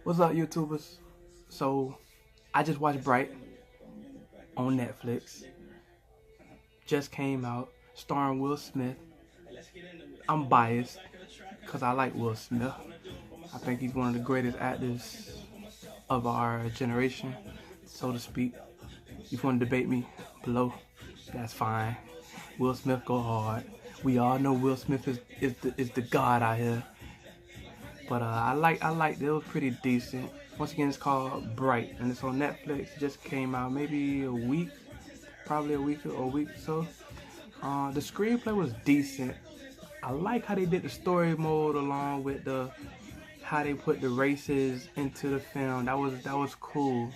What's up, YouTubers? So, I just watched Bright on Netflix. Just came out, starring Will Smith. I'm biased because I like Will Smith. I think he's one of the greatest actors of our generation, so to speak. If you want to debate me below, that's fine. Will Smith go hard. We all know Will Smith is the god out here. But I liked it. It was pretty decent. Once again, it's called Bright, and it's on Netflix. It just came out maybe a week, probably a week or so. The screenplay was decent. I like how they did the story mode along with how they put the races into the film. That was cool.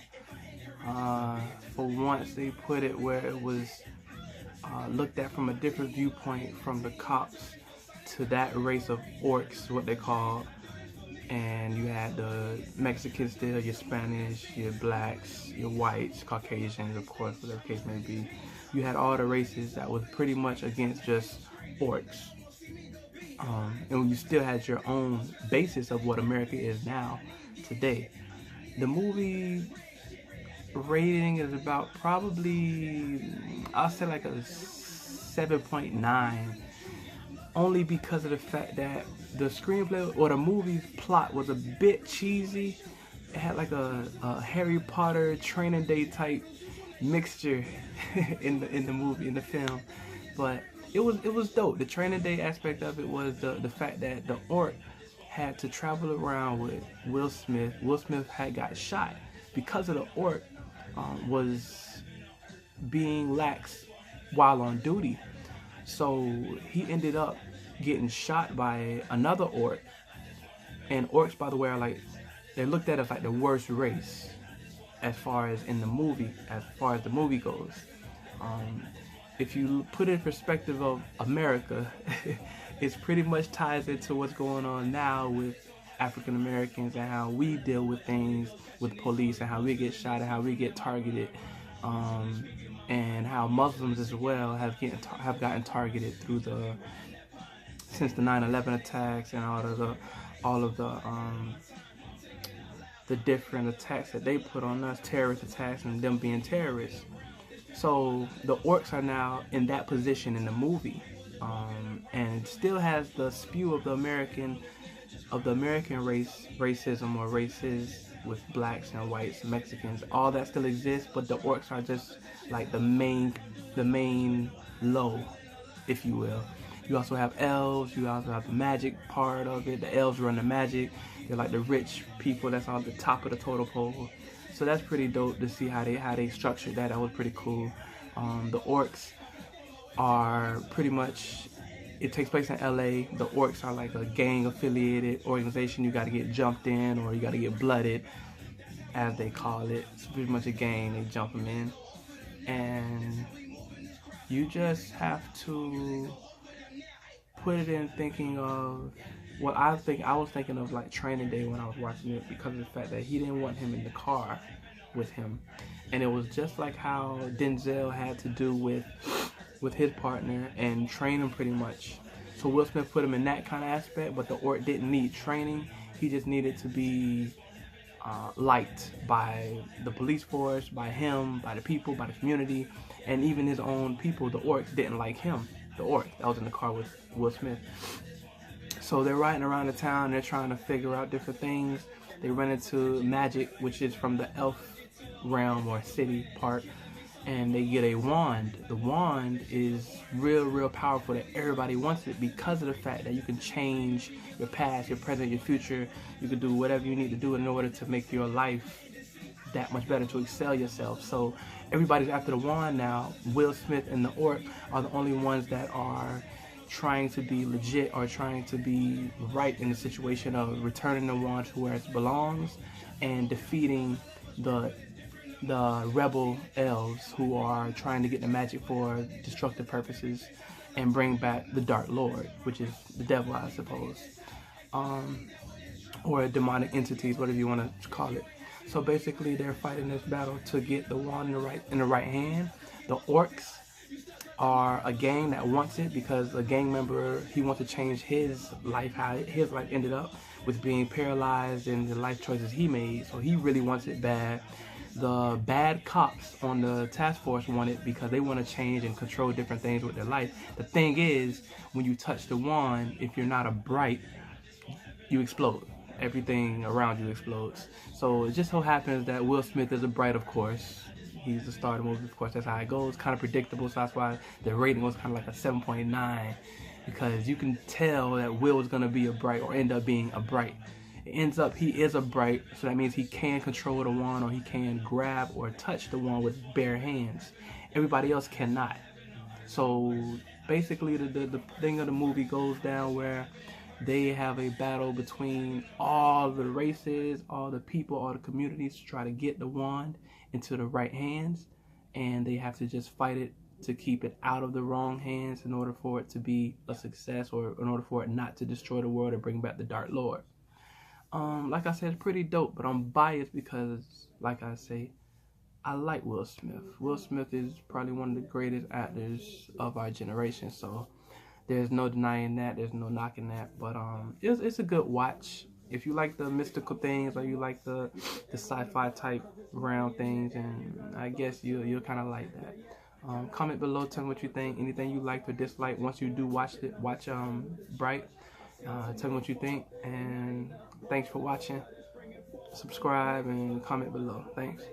For once, they put it where it was looked at from a different viewpoint from the cops to that race of orcs, what they call. And you had the Mexicans still, your Spanish, your blacks, your whites, Caucasians, of course, whatever the case may be. You had all the races that was pretty much against just orcs. And you still had your own basis of what America is now, today. The movie rating is about probably, I'll say like a 7.9. Only because of the fact that the screenplay or the movie's plot was a bit cheesy. It had like a Harry Potter training day type mixture in the film, but it was dope. The training day aspect of it was the fact that the orc had to travel around with Will Smith. Will Smith had got shot because of the orc was being lax while on duty. So he ended up getting shot by another orc. And orcs, by the way, are like, they're looked at as like the worst race as far as in the movie, as far as the movie goes. If you put it in perspective of America, it pretty much ties into what's going on now with African Americans and how we deal with things with police and how we get shot and how we get targeted. And how Muslims as well have gotten targeted since the 9/11 attacks and all of the different attacks that they put on us, terrorist attacks and them being terrorists. So the orcs are now in that position in the movie, and still has the spew of the American racism or races with blacks and whites and Mexicans. All that still exists, but the orcs are just like the main low, if you will. You also have elves. You also have the magic part of it. The elves run the magic. They're like the rich people that's on the top of the totem pole. So that's pretty dope to see how they structured that. That was pretty cool. The orcs are pretty much, it takes place in LA. The orcs are like a gang affiliated organization. You got to get jumped in or you got to get blooded, as they call it. It's pretty much a gang. They jump them in. And you just have to put it in thinking of what I was thinking of, like Training Day when I was watching it, because of the fact that he didn't want him in the car with him. And it was just like how Denzel had to do with his partner and train him pretty much. So Will Smith put him in that kind of aspect, but the orc didn't need training. He just needed to be liked by the police force, by him, by the people, by the community, and even his own people. The orcs didn't like him. The orc that was in the car with Will Smith. So they're riding around the town. They're trying to figure out different things. They run into Magic, which is from the elf realm or city part, and they get a wand. The wand is real powerful, that everybody wants it because of the fact that you can change your past, your present, your future. You can do whatever you need to do in order to make your life that much better, to excel yourself. So everybody's after the wand now. Will Smith and the orc are the only ones that are trying to be legit or trying to be right in the situation of returning the wand to where it belongs and defeating the rebel elves who are trying to get the magic for destructive purposes and bring back the Dark Lord, which is the devil, I suppose, or demonic entities, whatever you want to call it. So basically, they're fighting this battle to get the wand in the right hand. The orcs are a gang that wants it because a gang member, he wants to change his life, how his life ended up, with being paralyzed and the life choices he made. So he really wants it bad. The bad cops on the task force want it because they want to change and control different things with their life. The thing is, when you touch the wand, if you're not a bright, you explode. Everything around you explodes. So it just so happens that Will Smith is a bright, of course. He's the star of the movie, of course. That's how it goes. Kind of predictable, so that's why the rating was kind of like a 7.9, because you can tell that Will is going to be a bright or end up being a bright. It ends up he is a bright, so that means he can control the wand, or he can grab or touch the wand with bare hands. Everybody else cannot. So basically the thing of the movie goes down where they have a battle between all the races, all the people, all the communities to try to get the wand into the right hands, and they have to just fight it to keep it out of the wrong hands in order for it to be a success, or in order for it not to destroy the world and bring back the Dark Lord. Like I said, it's pretty dope, but I'm biased because, like I say, I like Will Smith. Will Smith is probably one of the greatest actors of our generation, so there's no denying that. There's no knocking that. But it's a good watch. If you like the mystical things, or you like the sci-fi type round things, and I guess you'll kind of like that. Comment below, tell me what you think. Anything you liked or disliked once you do watch Bright. Tell me what you think, and thanks for watching. Subscribe and comment below. Thanks.